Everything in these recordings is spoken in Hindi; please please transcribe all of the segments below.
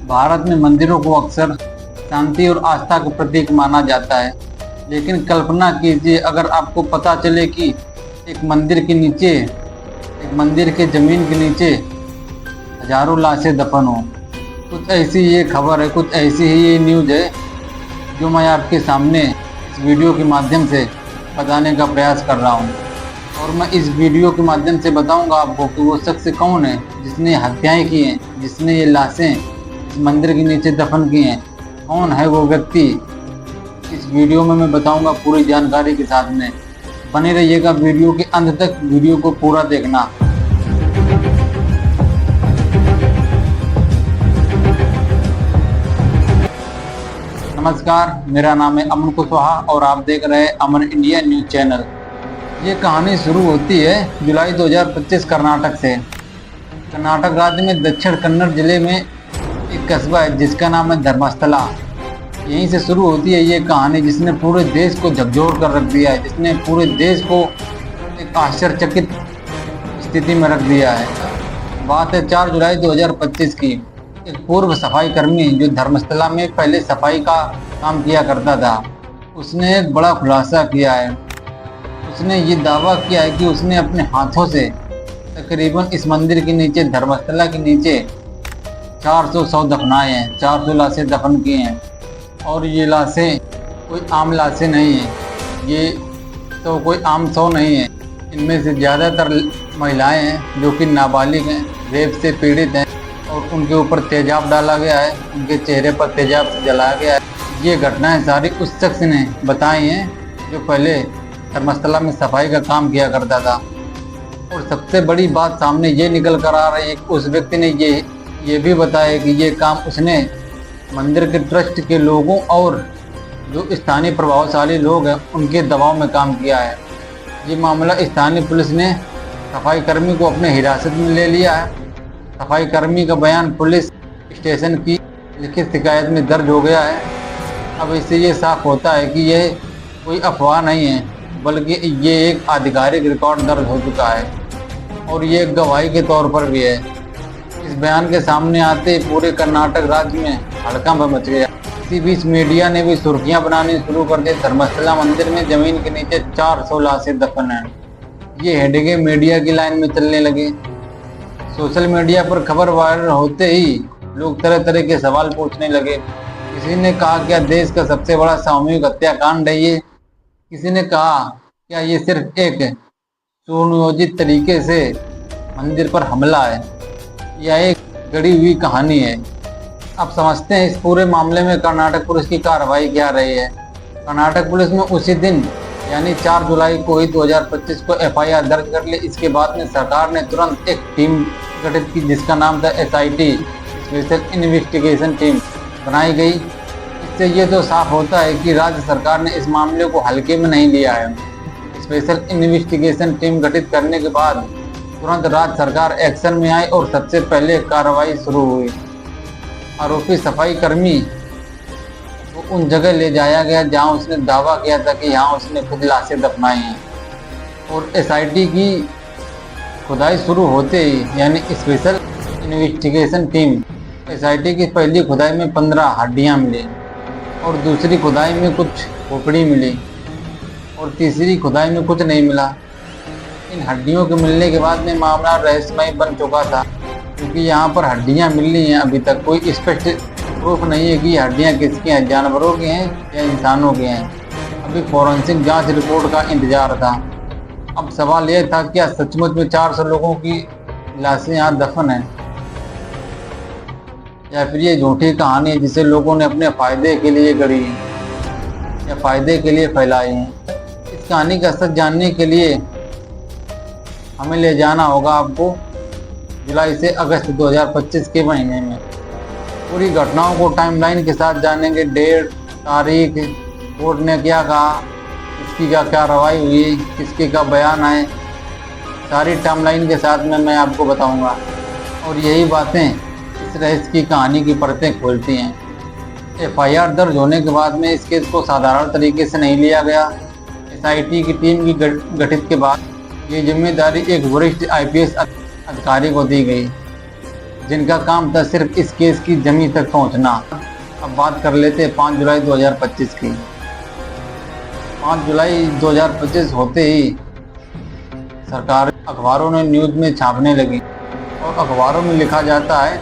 भारत में मंदिरों को अक्सर शांति और आस्था का प्रतीक माना जाता है, लेकिन कल्पना कीजिए अगर आपको पता चले कि एक मंदिर के ज़मीन के नीचे हजारों लाशें दफन हो। कुछ ऐसी ये खबर है, कुछ ऐसी ही ये न्यूज़ है जो मैं आपके सामने इस वीडियो के माध्यम से बताने का प्रयास कर रहा हूँ। और मैं इस वीडियो के माध्यम से बताऊंगा आपको कि वो शख्स कौन है जिसने हत्याएं की हैं, जिसने ये लाशें इस मंदिर के नीचे दफन की हैं। कौन है वो व्यक्ति, इस वीडियो में मैं बताऊंगा पूरी जानकारी के साथ में। बने रहिएगा वीडियो के अंत तक, वीडियो को पूरा देखना। नमस्कार, मेरा नाम है अमन कुशवाहा और आप देख रहे हैं अमन इंडिया न्यूज़ चैनल। ये कहानी शुरू होती है जुलाई 2025 कर्नाटक से। कर्नाटक राज्य में दक्षिण कन्नड़ जिले में एक कस्बा है जिसका नाम है धर्मस्थला। यहीं से शुरू होती है ये कहानी जिसने पूरे देश को झकझोर कर रख दिया है, जिसने पूरे देश को एक आश्चर्यचकित स्थिति में रख दिया है। बात है 4 जुलाई 2025 की। एक पूर्व सफाई कर्मी जो धर्मस्थला में पहले सफाई का काम किया करता था, उसने एक बड़ा खुलासा किया है। उसने ये दावा किया है कि उसने अपने हाथों से तकरीबन इस मंदिर के नीचे, धर्मस्थला के नीचे 400 शव दफनाए हैं, 400 लाशें दफन की हैं। और ये लाशें कोई आम लाशें नहीं हैं, ये तो कोई आम शव नहीं है। इनमें से ज़्यादातर महिलाएं हैं जो कि नाबालिग हैं, रेप से पीड़ित हैं और उनके ऊपर तेजाब डाला गया है, उनके चेहरे पर तेजाब से जलाया गया है। ये घटनाएं सारी उस शख्स ने बताई हैं जो पहले धर्मस्थला में सफाई का काम किया करता था। और सबसे बड़ी बात सामने ये निकल कर आ रही है कि उस व्यक्ति ने ये भी बताया कि ये काम उसने मंदिर के ट्रस्ट के लोगों और जो स्थानीय प्रभावशाली लोग हैं उनके दबाव में काम किया है। ये मामला स्थानीय पुलिस ने सफाई कर्मी को अपने हिरासत में ले लिया है। सफाई कर्मी का बयान पुलिस स्टेशन की लिखित शिकायत में दर्ज हो गया है। अब इससे ये साफ होता है कि यह कोई अफवाह नहीं है, बल्कि ये एक आधिकारिक रिकॉर्ड दर्ज हो चुका है और ये एक गवाही के तौर पर भी है। इस बयान के सामने आते ही पूरे कर्नाटक राज्य में हड़कंप मच गया। इसी बीच मीडिया ने भी सुर्खियां बनानी शुरू कर दी। धर्मस्थला मंदिर में जमीन के नीचे 400 लाशें दफन हैं। ये हेडिंगें मीडिया की लाइन में चलने लगी। सोशल मीडिया पर खबर वायरल होते ही लोग तरह तरह के सवाल पूछने लगे। किसी ने कहा क्या देश का सबसे बड़ा सामूहिक हत्याकांड है ये? किसी ने कहा क्या ये सिर्फ एक सुनियोजित तरीके से मंदिर पर हमला है या एक गढ़ी हुई कहानी है? अब समझते हैं इस पूरे मामले में कर्नाटक पुलिस की कार्रवाई क्या रही है। कर्नाटक पुलिस में उसी दिन यानी 4 जुलाई को ही 2025 को FIR दर्ज कर ली। इसके बाद में सरकार ने तुरंत एक टीम गठित की जिसका नाम था SIT, स्पेशल इन्वेस्टिगेशन टीम बनाई गई। इससे ये तो साफ होता है कि राज्य सरकार ने इस मामले को हल्के में नहीं लिया है। स्पेशल इन्वेस्टिगेशन टीम गठित करने के बाद तुरंत राज्य सरकार एक्शन में आई और सबसे पहले कार्रवाई शुरू हुई। आरोपी सफाई कर्मी को उन जगह ले जाया गया जहां उसने दावा किया था कि यहाँ उसने खुद लाशें दफनाई हैं। और SIT की खुदाई शुरू होते ही यानी स्पेशल इन्वेस्टिगेशन टीम SIT की पहली खुदाई में 15 हड्डियाँ मिली और दूसरी खुदाई में कुछ खोपड़ी मिली और तीसरी खुदाई में कुछ नहीं मिला। इन हड्डियों के मिलने के बाद में मामला रहस्यमय बन चुका था, क्योंकि यहाँ पर हड्डियाँ मिल रही हैं। अभी तक कोई स्पष्ट प्रूफ नहीं है कि ये हड्डियाँ किसकी हैं, जानवरों की हैं या इंसानों की हैं। अभी फॉरेंसिक जांच रिपोर्ट का इंतजार था। अब सवाल यह था क्या सचमुच में 400 लोगों की लाशें यहाँ दफन हैं या फिर ये झूठी कहानी है जिसे लोगों ने अपने फ़ायदे के लिए गढ़ी या फ़ायदे के लिए फैलाई है। इस कहानी का सच जानने के लिए हमें ले जाना होगा आपको जुलाई से अगस्त 2025 के महीने में। पूरी घटनाओं को टाइमलाइन के साथ जानेंगे, डेट, तारीख, कोर्ट ने क्या कहा, किसकी क्या कार्रवाई हुई, किसके का बयान आए, सारी टाइमलाइन के साथ में मैं आपको बताऊंगा। और यही बातें इस रहस्य की कहानी की परतें खोलती हैं। FIR दर्ज होने के बाद में इस केस को साधारण तरीके से नहीं लिया गया। SIT की टीम की गठित के बाद ये जिम्मेदारी एक वरिष्ठ IPS अधिकारी को दी गई। जिनका काम था सिर्फ इस केस की जमीन तक पहुंचना। अब बात कर लेते हैं 5 जुलाई 2025 की। 5 जुलाई 2025 होते ही सरकार अखबारों ने न्यूज में छापने लगी और अखबारों में लिखा जाता है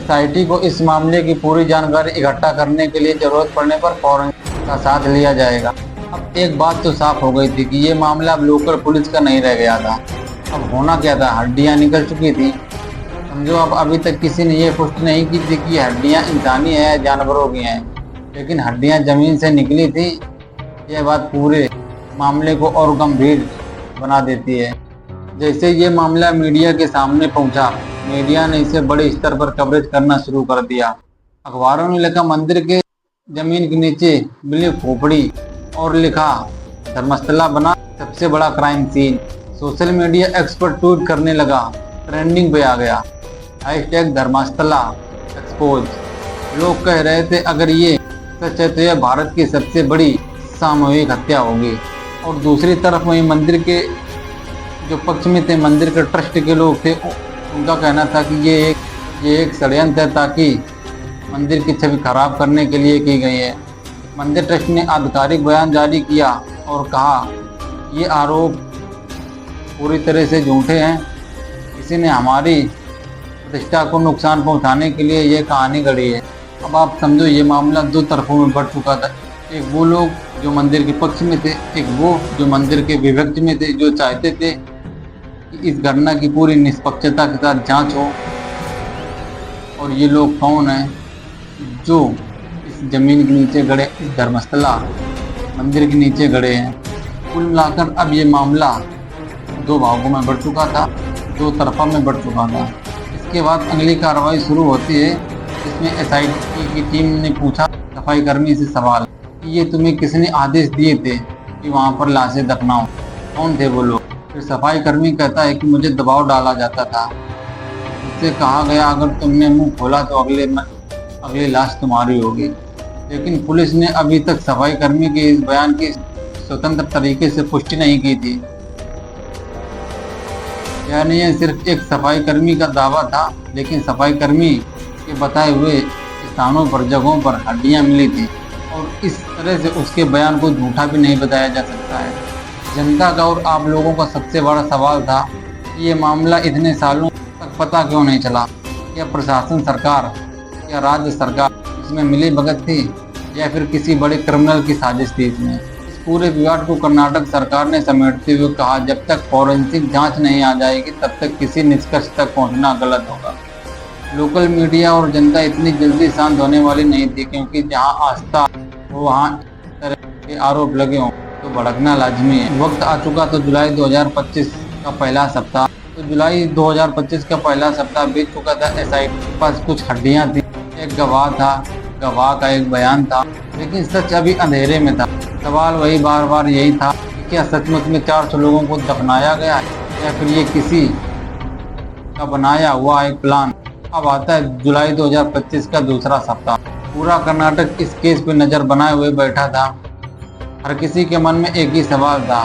SIT को इस मामले की पूरी जानकारी इकट्ठा करने के लिए जरूरत पड़ने पर फॉरेंसिक का साथ लिया जाएगा। अब एक बात तो साफ हो गई थी कि ये मामला अब लोकल पुलिस का नहीं रह गया था। अब होना क्या था, हड्डियां निकल चुकी थी। समझो अब अभी तक किसी ने ये पुष्टि नहीं की थी कि हड्डियां इंसानी है या जानवरों की हैं, लेकिन हड्डियां जमीन से निकली थी। यह बात पूरे मामले को और गंभीर बना देती है। जैसे ये मामला मीडिया के सामने पहुंचा, मीडिया ने इसे बड़े स्तर पर कवरेज करना शुरू कर दिया। अखबारों ने लिखा मंदिर के जमीन के नीचे मिली खोपड़ी और लिखा धर्मस्थला बना सबसे बड़ा crime scene. Social media expert tweet करने लगा, ट्रेंडिंग पे आ गया #धर्मस्थला एक्सपोज। लोग कह रहे थे अगर ये सच है तो यह भारत की सबसे बड़ी सामूहिक हत्या होगी। और दूसरी तरफ वही मंदिर के जो पक्ष में थे, मंदिर के ट्रस्ट के लोग थे, उनका कहना था कि ये एक षड्यंत्र है ताकि मंदिर की छवि खराब करने के लिए की गई है। मंदिर ट्रस्ट ने आधिकारिक बयान जारी किया और कहा ये आरोप पूरी तरह से झूठे हैं। किसी ने हमारी प्रतिष्ठा को नुकसान पहुंचाने के लिए ये कहानी गढ़ी है। अब आप समझो ये मामला दो तरफों में बढ़ चुका था। एक वो लोग जो मंदिर के पक्ष में थे, एक वो जो मंदिर के विपक्ष में थे, जो चाहते थे कि इस घटना की पूरी निष्पक्षता के साथ जांच हो। और ये लोग कौन हैं जो इस जमीन के नीचे गड़े, इस धर्मस्थला मंदिर के नीचे गड़े हैं। कुल मिलाकर अब ये मामला दो भागों में बढ़ चुका था, दो तरफा में बढ़ चुका था। इसके बाद अगली कार्रवाई शुरू होती है, जिसमें SIT की टीम ने पूछा सफाई कर्मी से सवाल कि ये तुम्हें किसने आदेश दिए थे कि वहाँ पर लाशें दफनाओ, कौन थे वो लोग। फिर सफाई कर्मी कहता है कि मुझे दबाव डाला जाता था। उससे कहा गया अगर तुमने मुंह खोला तो अगली लाश तुम्हारी होगी। लेकिन पुलिस ने अभी तक सफाई कर्मी के इस बयान की स्वतंत्र तरीके से पुष्टि नहीं की थी। यानी यह सिर्फ एक सफाई कर्मी का दावा था, लेकिन सफाई कर्मी के बताए हुए स्थानों पर, जगहों पर हड्डियां मिली थी और इस तरह से उसके बयान को झूठा भी नहीं बताया जा सकता है। जनता का और आप लोगों का सबसे बड़ा सवाल था कि ये मामला इतने सालों तक पता क्यों नहीं चला। क्या प्रशासन, सरकार या राज्य सरकार इसमें मिली भगत थी या फिर किसी बड़े क्रिमिनल की साजिश थी इसमें। इस पूरे विवाद को कर्नाटक सरकार ने समेटते हुए कहा जब तक फॉरेंसिक जांच नहीं आ जाएगी तब तक किसी निष्कर्ष तक पहुंचना गलत होगा। लोकल मीडिया और जनता इतनी जल्दी शांत होने वाली नहीं थी, क्योंकि जहां आस्था हो वहां इस तरह के आरोप लगे हों तो भड़कना लाजमी है। वक्त आ चुका तो जुलाई 2025 का पहला सप्ताह जुलाई 2025 का पहला सप्ताह बीत चुका था। SIT के पास कुछ हड्डियां थी, एक गवाह था, गवाह का एक बयान था, लेकिन सच अभी अंधेरे में था। सवाल वही बार बार यही था कि क्या सचमुच में 400 लोगों को दफनाया गया है या फिर ये किसी का बनाया हुआ एक प्लान। अब आता है जुलाई 2025 का दूसरा सप्ताह। पूरा कर्नाटक इस केस पे नज़र बनाए हुए बैठा था। हर किसी के मन में एक ही सवाल था,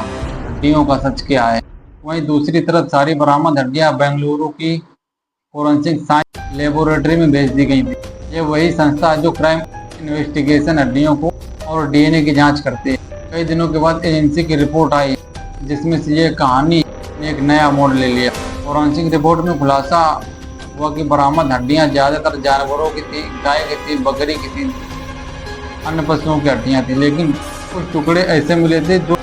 हड्डियों का सच क्या है। वहीं दूसरी तरफ सारी बरामद हड्डियां बेंगलुरु की फोरेंसिक साइंस लेबोरेटरी में भेज दी गई थी। ये वही संस्था है जो क्राइम इन्वेस्टिगेशन हड्डियों को और DNA की जांच करती है। कई दिनों के बाद एजेंसी की रिपोर्ट आई जिसमें से ये कहानी ने एक नया मोड़ ले लिया। फोरेंसिक रिपोर्ट में खुलासा हुआ कि बरामद हड्डियां ज़्यादातर जानवरों की थी, गाय की थी, बकरी की थी, अन्य पशुओं की हड्डियां थी, लेकिन कुछ टुकड़े ऐसे मिले थे जो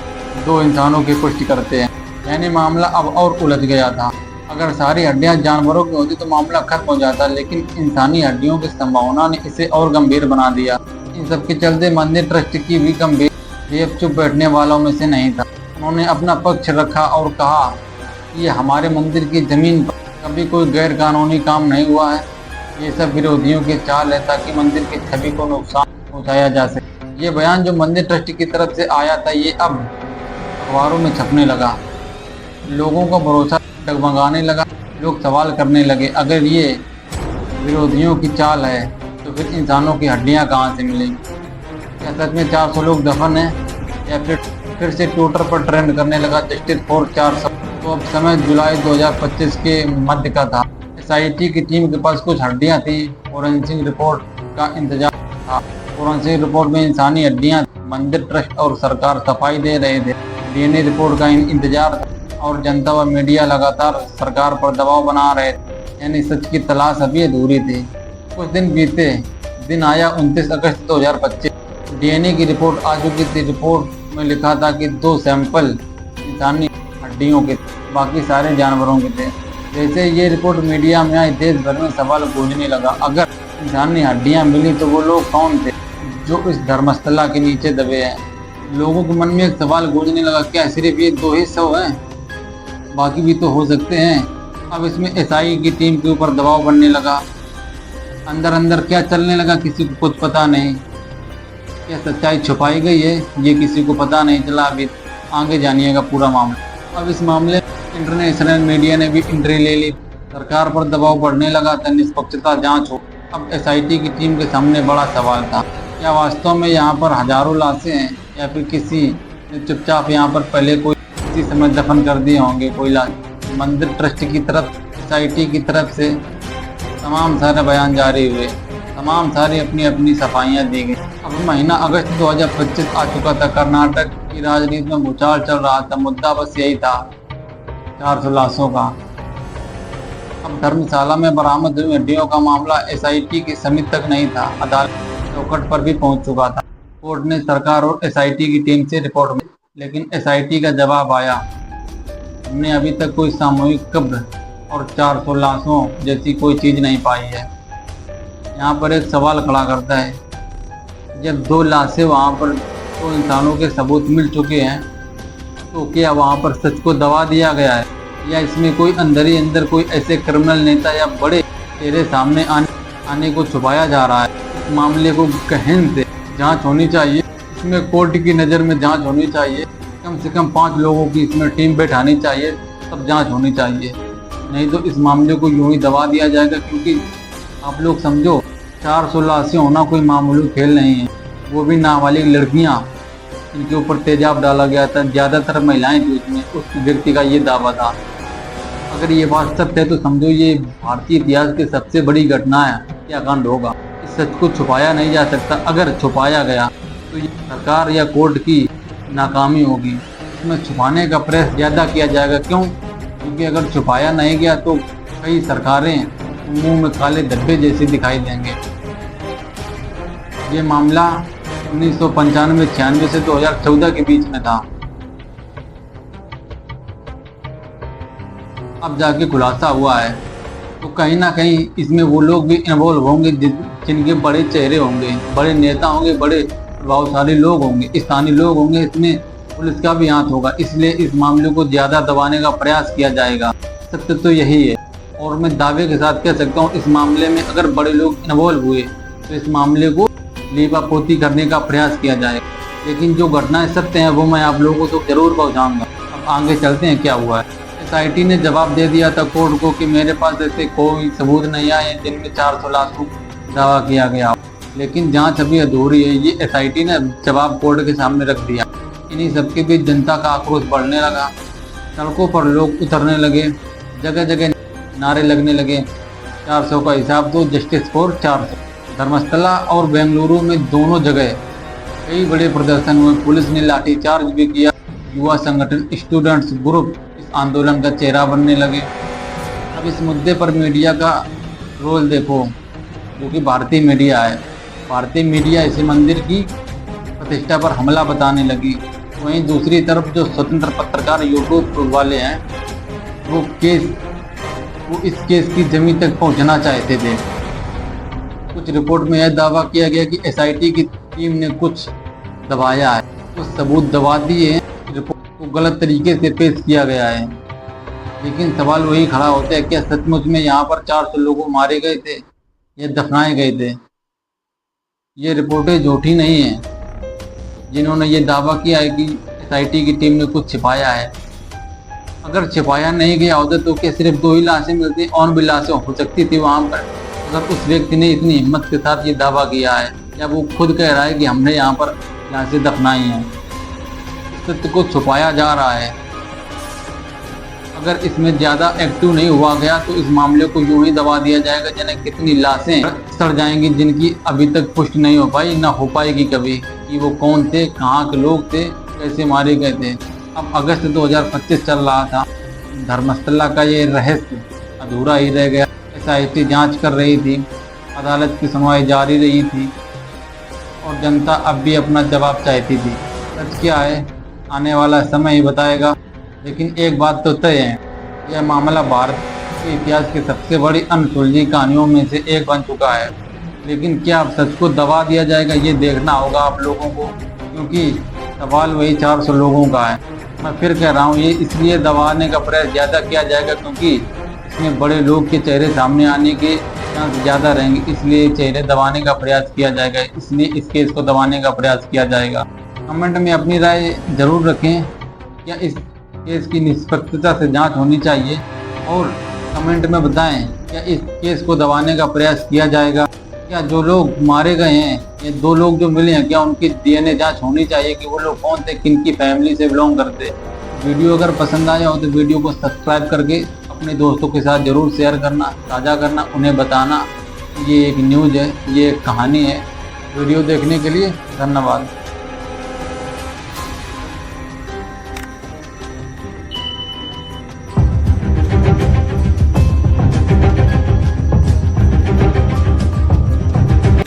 दो इंसानों की पुष्टि करते हैं। यानी मामला अब और उलझ गया था। अगर सारी हड्डियां जानवरों की होती तो मामला खत्म हो जाता, लेकिन इंसानी हड्डियों की संभावना ने इसे और गंभीर बना दिया। इन सब के चलते मंदिर ट्रस्ट की भी गंभीर देव चुप बैठने वालों में से नहीं था। उन्होंने अपना पक्ष रखा और कहा ये हमारे मंदिर की जमीन पर कभी कोई गैर कानूनी काम नहीं हुआ है। ये सब विरोधियों की चाल है ताकि मंदिर की छवि को नुकसान पहुँचाया जा सके। ये बयान जो मंदिर ट्रस्ट की तरफ से आया था ये अब अखबारों में छपने लगा। लोगों का भरोसा डगमगाने लगा। लोग सवाल करने लगे अगर ये विरोधियों की चाल है तो फिर इंसानों की हड्डियां कहाँ से मिलेंगी। क्या सच में 400 लोग दफन हैं या फिर से ट्विटर पर ट्रेंड करने लगा जस्टिस फॉर 400। तो अब समय जुलाई 2025 के मध्य का था। एसआईटी की टीम के पास कुछ हड्डियां थी। फोरेंसिक रिपोर्ट का इंतजार था। फोरेंसिक रिपोर्ट में इंसानी हड्डियां, मंदिर ट्रस्ट और सरकार सफाई दे रहे थे। डीएनए रिपोर्ट का इंतजार था और जनता व मीडिया लगातार सरकार पर दबाव बना रहे थे। यानी सच की तलाश अभी अधूरी थी। कुछ दिन बीते, दिन आया 29 अगस्त 2025। डीएनए की रिपोर्ट आ चुकी थी। रिपोर्ट में लिखा था कि 2 सैंपल इंसानी हड्डियों के, बाकी सारे जानवरों के थे। जैसे ये रिपोर्ट मीडिया में आई, देश भर में सवाल गूंजने लगा। अगर इंसानी हड्डियां मिली तो वो लोग कौन थे जो इस धर्मस्थला के नीचे दबे हैं? लोगों के मन में एक सवाल गूंजने लगा, क्या सिर्फ ये 2 ही शव हैं? बाकी भी तो हो सकते हैं। अब इसमें एसआई की टीम के ऊपर दबाव बनने लगा। अंदर अंदर क्या चलने लगा किसी को कुछ पता नहीं। क्या सच्चाई छुपाई गई है ये किसी को पता नहीं चला। अभी आगे जानिएगा पूरा मामला। अब इस मामले में इंटरनेशनल मीडिया ने भी एंट्री ले ली। सरकार पर दबाव बढ़ने लगा था, निष्पक्षता जांच हो। अब एसआईटी की टीम के सामने बड़ा सवाल था, क्या वास्तव में यहाँ पर हजारों लाशें हैं या फिर किसी ने चुपचाप यहाँ पर पहले कोई किसी समय दफन कर दिए होंगे कोई लाश। मंदिर ट्रस्ट की तरफ, एसआईटी की तरफ से तमाम सारे बयान जारी हुए। तमाम सारी अपनी अपनी सफाइयाँ दी गई। अब महीना अगस्त 2025 आ चुका था। कर्नाटक की राजनीति में भूचाल चल रहा था। मुद्दा बस यही था, 400 लाशों का। अब धर्मशाला में बरामद हुई हड्डियों का मामला एसआईटी की समिति तक नहीं था, अदालत चौखट पर भी पहुंच चुका था। कोर्ट ने सरकार और एसआईटी की टीम से रिपोर्ट मांगी, लेकिन एसआईटी का जवाब आया, हमने अभी तक कोई सामूहिक कब्र और 400 लाशों जैसी कोई चीज नहीं पाई है। यहाँ पर एक सवाल खड़ा करता है, जब 2 लाशें वहाँ पर 2 इंसानों के सबूत मिल चुके हैं तो क्या वहाँ पर सच को दबा दिया गया है, या इसमें कोई अंदर ही अंदर कोई ऐसे क्रिमिनल नेता या बड़े चेहरे सामने आने को छुपाया जा रहा है? इस मामले को गहन से जांच होनी चाहिए। इसमें कोर्ट की नज़र में जांच होनी चाहिए। कम से कम 5 लोगों की इसमें टीम बैठानी चाहिए, तब जांच होनी चाहिए। नहीं तो इस मामले को यूं ही दबा दिया जाएगा। क्योंकि आप लोग समझो, 400 लाशें होना कोई मामूली खेल नहीं है। वो भी नाबालिग लड़कियां, इनके ऊपर तेजाब डाला गया था। ज़्यादातर महिलाएं थी उसमें। उस व्यक्ति का ये दावा था। अगर ये बात सत्य है तो समझो ये भारतीय इतिहास की सबसे बड़ी घटना है। क्या कांड होगा? इस सच को छुपाया नहीं जा सकता। अगर छुपाया गया तो ये सरकार या कोर्ट की नाकामी होगी। इसमें छुपाने का प्रयास ज़्यादा किया जाएगा। क्यों? क्योंकि अगर छुपाया नहीं गया तो कई सरकारें मुंह में काले धब्बे जैसे दिखाई देंगे। ये मामला 1995-96 से 2014 के बीच में था। अब जाके खुलासा हुआ है, तो कहीं ना कहीं इसमें वो लोग भी इन्वॉल्व होंगे जिनके बड़े चेहरे होंगे, बड़े नेता होंगे, बड़े प्रभावशाली लोग होंगे, स्थानीय लोग होंगे। इसमें पुलिस का भी हाथ होगा। इसलिए इस मामले को ज़्यादा दबाने का प्रयास किया जाएगा। सत्य तो यही है। और मैं दावे के साथ कह सकता हूँ, इस मामले में अगर बड़े लोग इन्वॉल्व हुए तो इस मामले को लीपापोती करने का प्रयास किया जाएगा। लेकिन जो घटनाएं सत्य हैं वो मैं आप लोगों को जरूर पहुँचाऊँगा। अब आगे चलते हैं क्या हुआ है। एसआईटी ने जवाब दे दिया था कोर्ट को कि मेरे पास ऐसे कोई सबूत नहीं आए जिनमें 400 लाशों दावा किया गया। लेकिन जांच अभी अधूरी है। ये एसआईटी ने जवाब कोर्ट के सामने रख दिया। इन्हीं सबके बीच जनता का आक्रोश बढ़ने लगा। सड़कों पर लोग उतरने लगे, जगह जगह नारे लगने लगे, 400 का हिसाब दो, जस्टिस फॉर 400। धर्मस्थला और बेंगलुरु में दोनों जगह कई बड़े प्रदर्शन हुए। पुलिस ने लाठीचार्ज भी किया। युवा संगठन, स्टूडेंट्स ग्रुप इस आंदोलन का चेहरा बनने लगे। अब इस मुद्दे पर मीडिया का रोल देखो, जो कि भारतीय मीडिया है। भारतीय मीडिया इसे मंदिर की प्रतिष्ठा पर हमला बताने लगी। वहीं दूसरी तरफ जो स्वतंत्र पत्रकार यूट्यूब वाले हैं वो इस केस की जमीन तक पहुंचना चाहते थे। कुछ रिपोर्ट में यह दावा किया गया कि एसआईटी की टीम ने कुछ दबाया है, कुछ सबूत दबा दिए हैं, रिपोर्ट को गलत तरीके से पेश किया गया है। लेकिन सवाल वही खड़ा होता है, क्या सचमुच में यहाँ पर 400 लोग मारे गए थे या दफनाए गए थे? ये रिपोर्टें झूठी नहीं है। जिन्होंने ये दावा किया है कि एसआईटी की टीम ने कुछ छिपाया है, अगर छिपाया नहीं गया होता तो क्या सिर्फ 2 ही लाशें मिलती? और भी लाशें हो सकती थी वहाँ पर। अगर उस व्यक्ति ने इतनी हिम्मत के साथ ये दावा किया है, या वो खुद कह रहा है कि हमने यहाँ पर लाशें दफनाई हैं, सत्य को छुपाया जा रहा है। अगर इसमें ज़्यादा एक्टिव नहीं हुआ गया तो इस मामले को यूं ही दबा दिया जाएगा। जाने कितनी लाशें सड़ जाएंगी जिनकी अभी तक पुष्टि नहीं हो पाई, ना हो पाएगी कभी, कि वो कौन थे, कहाँ के लोग थे, कैसे मारे गए थे। अब अगस्त 2025 चल रहा था, धर्मस्थला का ये रहस्य अधूरा ही रह गया। SIT जांच कर रही थी, अदालत की सुनवाई जारी रही थी और जनता अब भी अपना जवाब चाहती थी। सच क्या है आने वाला समय ही बताएगा, लेकिन एक बात तो तय है, यह मामला भारत के इतिहास की सबसे बड़ी अनसुलझी कहानियों में से एक बन चुका है। लेकिन क्या अब सच को दबा दिया जाएगा, ये देखना होगा आप लोगों को, क्योंकि सवाल वही 400 लोगों का है। मैं फिर कह रहा हूँ, ये इसलिए दबाने का प्रयास ज़्यादा किया जाएगा क्योंकि इसमें बड़े लोग के चेहरे सामने आने के चांस ज़्यादा रहेंगे, इसलिए चेहरे दबाने का प्रयास किया जाएगा, इसलिए इस केस को दबाने का प्रयास किया जाएगा। कमेंट में अपनी राय जरूर रखें, क्या इस केस की निष्पक्षता से जांच होनी चाहिए, और कमेंट में बताएं क्या इस केस को दबाने का प्रयास किया जाएगा। क्या जो लोग मारे गए हैं, ये 2 लोग जो मिले हैं, क्या उनकी DNA जांच होनी चाहिए कि वो लोग कौन थे, किन की फैमिली से बिलोंग करते। वीडियो अगर पसंद आया हो तो वीडियो को सब्सक्राइब करके अपने दोस्तों के साथ ज़रूर शेयर करना, साझा करना, उन्हें बताना ये एक न्यूज़ है, ये एक कहानी है। वीडियो देखने के लिए धन्यवाद।